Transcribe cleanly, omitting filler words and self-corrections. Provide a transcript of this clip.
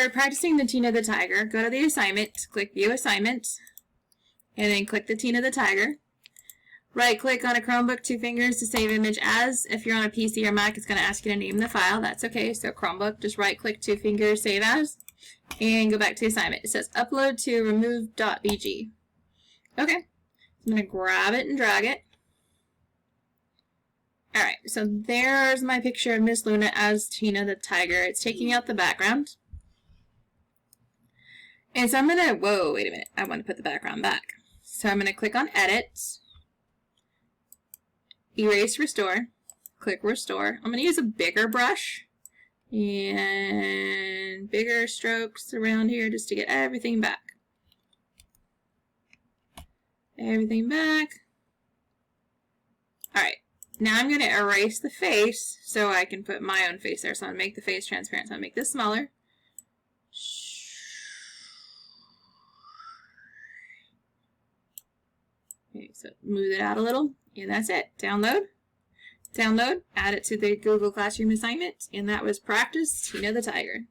we're practicing the Tina the Tiger, go to the assignment, click View Assignment, and then click the Tina the Tiger. Right-click on a Chromebook, 2 fingers to save image as. If you're on a PC or Mac, it's going to ask you to name the file. That's okay. So Chromebook, just right-click, 2 fingers, save as, and go back to assignment. It says upload to remove.bg. Okay. I'm going to grab it and drag it. Alright, so there's my picture of Miss Luna as Tina the Tiger. It's taking out the background. And so I'm going to, whoa, wait a minute. I want to put the background back. So I'm going to click on Edit, Erase, Restore, click Restore. I'm going to use a bigger brush and bigger strokes around here just to get everything back. Everything back. Alright. Now I'm going to erase the face so I can put my own face there. So I'm going to make the face transparent. So I'm going to make this smaller. Okay, so move it out a little. And that's it. Download. Download. Add it to the Google Classroom assignment. And that was Practice Tina the Tiger.